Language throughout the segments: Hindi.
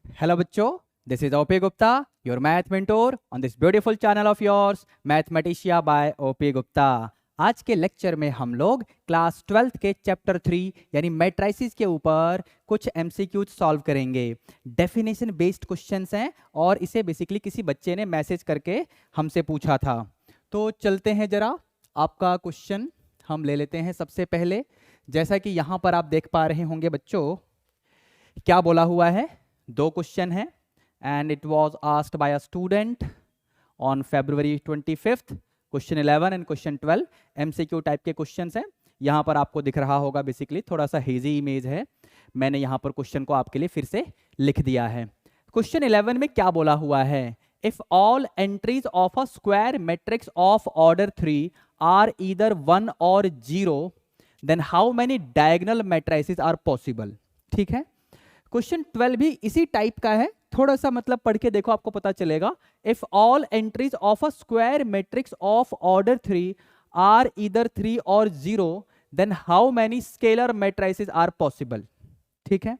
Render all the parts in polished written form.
Hello बच्चों, this is OP Gupta, your math mentor on this beautiful channel of yours, Mathematica by OP Gupta। आज के लेक्चर में हम लोग क्लास 12th के चैप्टर 3 यानी मैट्रिसेस के ऊपर कुछ MCQs सॉल्व करेंगे। डेफिनेशन बेस्ड क्वेश्चंस हैं और इसे बेसिकली किसी बच्चे ने मैसेज करके हमसे पूछा था। तो चलते हैं जरा, आपका क्वेश्चन हम ले लेते हैं सबसे पहले। जैसा कि यहाँ पर आप देख पा रहे होंगे बच्चों, क्या बोला हुआ है, दो क्वेश्चन है and it was asked by a student on February 25th। Question 11 and question 12 MCQ type के क्वेश्चंस हैं। यहाँ पर आपको दिख रहा होगा, बेसिकली थोड़ा सा हेजी इमेज है, मैंने यहाँ पर क्वेश्चन को आपके लिए फिर से लिख दिया है। क्वेश्चन 11 में क्या बोला हुआ है, if all entries of a square matrix of order 3 are either 1 और 0 then how many diagonal matrices are possible. ठीक है, क्वेश्चन 12 भी इसी टाइप का है, थोड़ा सा मतलब पढ़ के देखो आपको पता चलेगा। If all entries of a square matrix of order 3 are either 3 और 0 then how many scalar matrices are possible. ठीक है,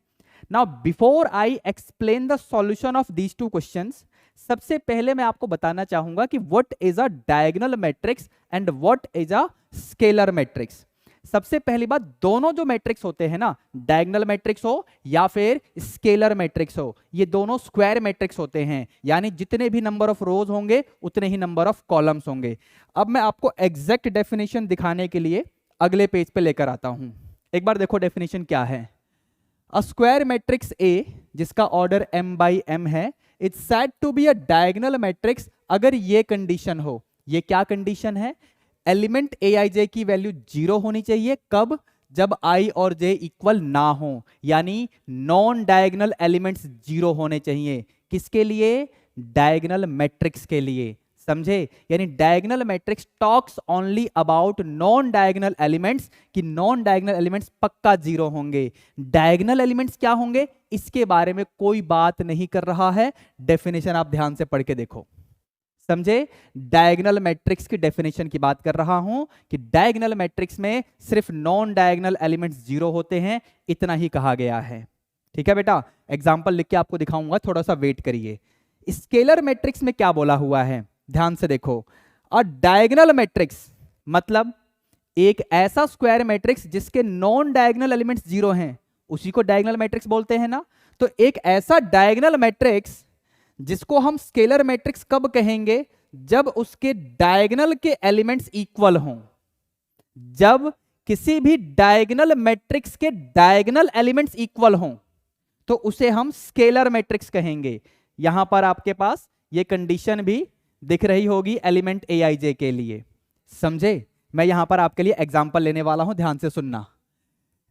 now before I explain the solution of these two questions, सबसे पहले मैं आपको बताना चाहूंगा कि what is a diagonal matrix and what is a scalar matrix. सबसे पहली बात, दोनों जो मैट्रिक्स होते हैं ना, डायगोनल मैट्रिक्स हो या फिर स्केलर मैट्रिक्स हो, ये दोनों स्क्वायर मैट्रिक्स होते हैं, यानी जितने भी नंबर ऑफ रोज होंगे उतने ही नंबर ऑफ कॉलम्स होंगे। अब मैं आपको एग्जैक्ट डेफिनेशन दिखाने के लिए अगले पेज पे लेकर आता हूं। एक बार देखो डेफिनेशन क्या है। अ स्क्वायर मैट्रिक्स ए जिसका ऑर्डर m/m है, it's said to be a diagonal matrix अगर ये कंडीशन हो। ये क्या कंडीशन है, एलिमेंट ए आई जे की वैल्यू 0 होनी चाहिए। कब, जब i और j इक्वल ना हो, यानी नॉन डायगोनल एलिमेंट्स 0 होने चाहिए। किसके लिए, डायगोनल मैट्रिक्स के लिए, समझे। यानी diagonal matrix talks only about non diagonal elements, कि नॉन डायगोनल एलिमेंट्स पक्का 0 होंगे। डायगोनल एलिमेंट्स क्या होंगे इसके बारे में कोई बात नहीं कर रहा है। डेफिनेशन आप ध्यान से पढ़ के देखो, समझे। डायगोनल मैट्रिक्स की डेफिनेशन की बात कर रहा हूं कि डायगोनल मैट्रिक्स में सिर्फ नॉन डायगोनल एलिमेंट्स 0 होते हैं, इतना ही कहा गया है। ठीक है बेटा, एग्जांपल लिख के आपको दिखाऊंगा, थोड़ा सा वेट करिए। स्केलर मैट्रिक्स में क्या बोला हुआ है, ध्यान से देखो। अ डायगोनल मैट्रिक्स मतलब एक ऐसा स्क्वायर मैट्रिक्स जिसके नॉन डायगोनल एलिमेंट्स 0 हैं, उसी को डायगोनल मैट्रिक्स बोलते हैं ना। तो एक ऐसा डायगोनल मैट्रिक्स जिसको हम स्केलर मैट्रिक्स कब कहेंगे, जब उसके डायगोनल के एलिमेंट्स इक्वल हों। जब किसी भी डायगोनल मैट्रिक्स के डायगोनल एलिमेंट्स इक्वल हों तो उसे हम स्केलर मैट्रिक्स कहेंगे। यहां पर आपके पास ये कंडीशन भी दिख रही होगी एलिमेंट ए आई जे के लिए, समझे। मैं यहां पर आपके लिए एग्जांपल लेने वाला हूं, ध्यान से सुनना।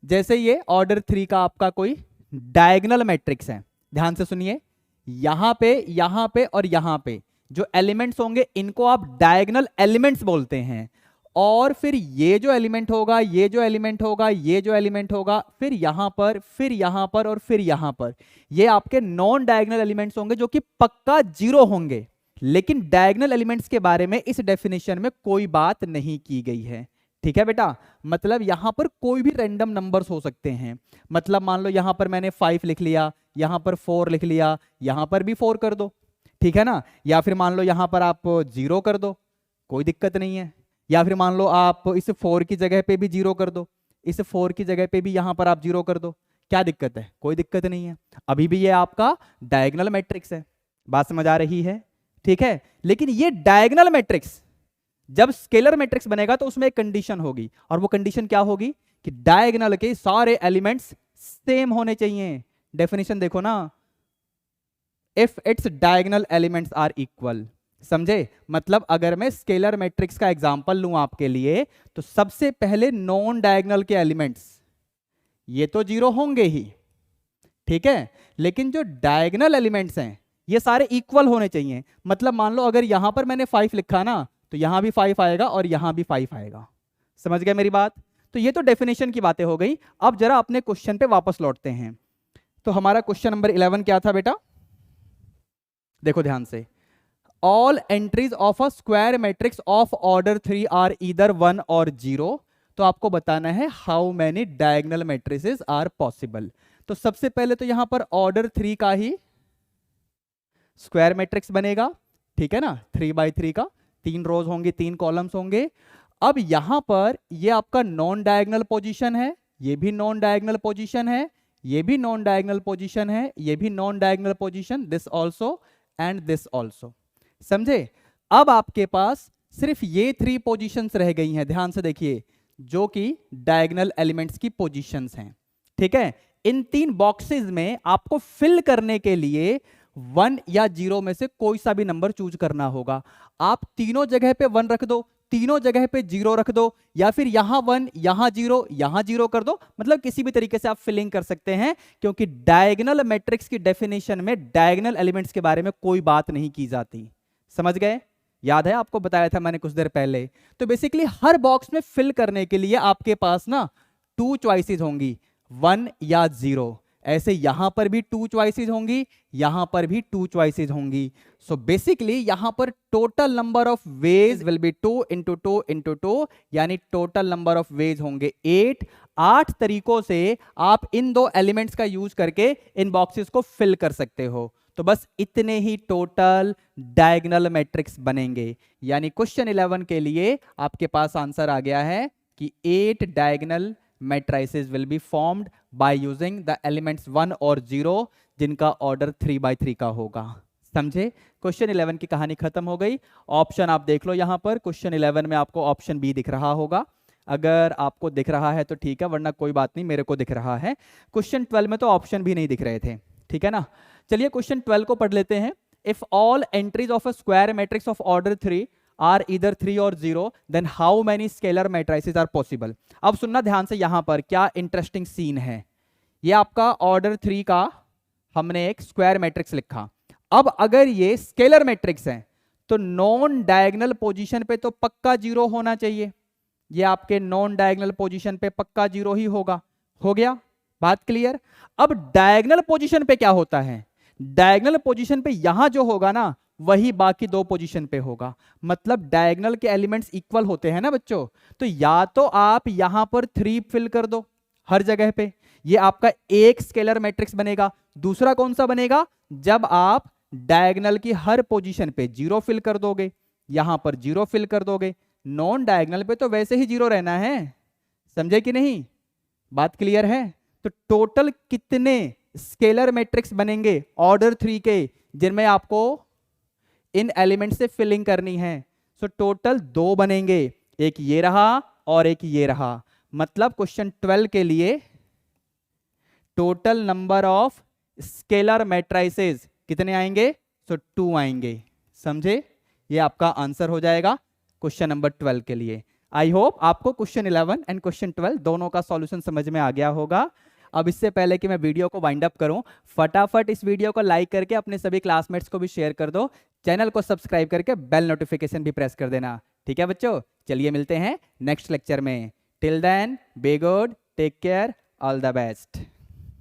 जैसे ये ऑर्डर 3 का आपका कोई डायगोनल मैट्रिक्स है, ध्यान से सुनिए। यहां पे और यहां पे जो एलिमेंट्स होंगे इनको आप डायगोनल एलिमेंट्स बोलते हैं। और फिर ये जो एलिमेंट होगा, ये जो एलिमेंट होगा, ये जो एलिमेंट होगा, फिर यहां पर, फिर यहां पर और फिर यहां पर, ये आपके नॉन डायगोनल एलिमेंट्स होंगे जो कि पक्का 0 होंगे। लेकिन डायगोनल एलिमेंट्स के बारे में इस डेफिनेशन में कोई बात नहीं की गई है। ठीक है बेटा, मतलब यहां पर कोई भी रैंडम नंबर्स हो सकते हैं। मतलब मान लो यहां पर मैंने 5 लिख लिया, यहां पर 4 लिख लिया, यहां पर भी 4 कर दो, ठीक है ना। या फिर मान लो यहां पर आप 0 कर दो, कोई दिक्कत नहीं है। या फिर मान लो आप इस 4 की जगह पे भी 0 कर दो, इस 4 की जगह पे भी यहां पर आप 0 कर दो, क्या दिक्कत है, कोई दिक्कत नहीं है। अभी भी ये आपका डायगोनल मैट्रिक्स है, बात समझ आ रही है, ठीक है। लेकिन ये डायगोनल मैट्रिक्स जब स्केलर मैट्रिक्स बनेगा तो उसमें एक कंडीशन होगी, और वो कंडीशन क्या होगी कि डायगोनल के सारे एलिमेंट्स सेम होने चाहिए। डेफिनेशन देखो ना, if its diagonal elements are equal, समझे। मतलब अगर मैं स्केलर मैट्रिक्स का एग्जांपल लूं आपके लिए, तो सबसे पहले नॉन डायगोनल के एलिमेंट्स ये तो 0 होंगे ही, ठीक है। लेकिन जो डायगोनल एलिमेंट्स हैं ये सारे इक्वल होने चाहिए। मतलब मान लो अगर यहां पर मैंने 5 लिखा ना, तो यहां भी 5 आएगा और यहां भी 5 आएगा। समझ गए मेरी बात। तो ये तो डेफिनेशन की बातें हो गई। अब जरा अपने क्वेश्चन पे वापस लौटते हैं। तो हमारा क्वेश्चन नंबर 11 क्या था बेटा, देखो ध्यान से। All entries of a square matrix of order 3 are either 1 और 0। तो आपको बताना है how many diagonal matrices are possible. तो सबसे पहले तो यहां पर ऑर्डर 3 का ही स्क्वायर मैट्रिक्स बनेगा, ठीक है ना, 3x3 का, 3 रोज होंगे, 3 कॉलम्स होंगे। अब यहां पर ये आपका नॉन डायगोनल पोजीशन है, ये भी नॉन डायगोनल पोजीशन है, ये भी नॉन डायगोनल पोजीशन है, ये भी non diagonal position, this also and this also. समझे? अब आपके पास सिर्फ ये 3 पोजीशंस रह गई हैं, ध्यान से देखिए, जो कि डायगोनल एलिमेंट्स की पोजीशंस हैं, ठीक है। इन 3 बॉक्सेस में आपको फिल करने के लिए 1 या 0 में से कोई सा भी नंबर चूज करना होगा। आप तीनों जगह पे 1 रख दो, तीनों जगह पे 0 रख दो, या फिर यहां 1 यहां 0 यहां 0 कर दो, मतलब किसी भी तरीके से आप फिलिंग कर सकते हैं, क्योंकि डायगोनल मैट्रिक्स की डेफिनेशन में डायगोनल एलिमेंट्स के बारे में कोई बात नहीं की जाती। समझ गए? याद है आपको बताया था मैंने कुछ देर पहले। तो बेसिकली हर बॉक्स में फिल करने के लिए आपके पास ना 2 चॉइसेस होंगी, 1 या 0। ऐसे यहां पर भी 2 चॉइसेस होंगी, यहां पर भी 2 चॉइसेस होंगी। सो बेसिकली यहां पर total number of ways will be 2 into 2 into 2, यानी टोटल नंबर ऑफ वेज होंगे 8। 8 तरीकों से आप इन 2 एलिमेंट्स का यूज करके इन बॉक्सेस को फिल कर सकते हो। तो बस इतने ही टोटल डायगोनल मैट्रिक्स बनेंगे। यानी क्वेश्चन 11 के लिए आपके पास आंसर आ गया है कि 8 diagonal matrices will be formed by using the elements 1 और 0, जिनका ऑर्डर 3x3 का होगा। समझे? क्वेश्चन 11 की कहानी खत्म हो गई। ऑप्शन आप देख लो यहां पर, क्वेश्चन 11 में आपको ऑप्शन बी दिख रहा होगा। अगर आपको दिख रहा है तो ठीक है, वरना कोई बात नहीं, मेरे को दिख रहा है। क्वेश्चन 12 में तो ऑप्शन भी नहीं दिख रहे थे, ठीक है ना। चलिए क्वेश्चन 12 को पढ़ लेते हैं। If all entries of a square matrix of order 3 are either 3 और 0, then how many scalar matrices are possible. अब सुनना ध्यान से, यहां पर क्या इंटरेस्टिंग सीन है। ये आपका ऑर्डर 3 का हमने एक स्क्वायर मैट्रिक्स लिखा। अब अगर ये स्केलर मैट्रिक्स है तो नॉन डायगोनल पोजीशन पे तो पक्का 0 होना चाहिए। ये आपके नॉन डायगोनल पोजीशन पे पक्का 0 ही होगा। हो गया? बात क्लियर? अब डायगोनल पोजीशन पे क्या होता है? डायगोनल पोजीशन पे यहां जो होगा ना, वही बाकी 2 पोजीशन पे होगा। मतलब डायगोनल के एलिमेंट्स इक्वल होते हैं ना बच्चों। तो या तो आप यहां पर 3 फिल कर दो हर जगह पे, ये आपका एक स्केलर मैट्रिक्स बनेगा। दूसरा कौन सा बनेगा? जब आप डायगोनल की हर पोजीशन पे 0 फिल कर दोगे, यहां पर 0 फिल कर दोगे। नॉन डायगोनल पे तो वैसे ही 0 रहना है। समझे कि नहीं? बात क्लियर है? तो टोटल कितने स्केलर मैट्रिक्स बनेंगे ऑर्डर 3 के, जिनमें आपको इन एलिमेंट से फिलिंग करनी है? सो टोटल 2 बनेंगे, एक ये रहा और एक ये रहा। मतलब क्वेश्चन 12 के लिए total number of scalar matrices कितने आएंगे? सो 2 आएंगे। समझे? ये आपका आंसर हो जाएगा क्वेश्चन नंबर 12 के लिए। आई होप आपको क्वेश्चन 11 एंड क्वेश्चन 12 दोनों का सॉल्यूशन समझ में आ गया होगा। अब इससे पहले कि मैं वीडियो को वाइंड अप करूं, फटाफट इस वीडियो को लाइक करके अपने सभी क्लासमेट्स को भी शेयर कर दो। चैनल को सब्सक्राइब करके बेल नोटिफिकेशन भी प्रेस कर देना। ठीक है बच्चों? चलिए मिलते हैं नेक्स्ट लेक्चर में। Till then be good, take care, all the best.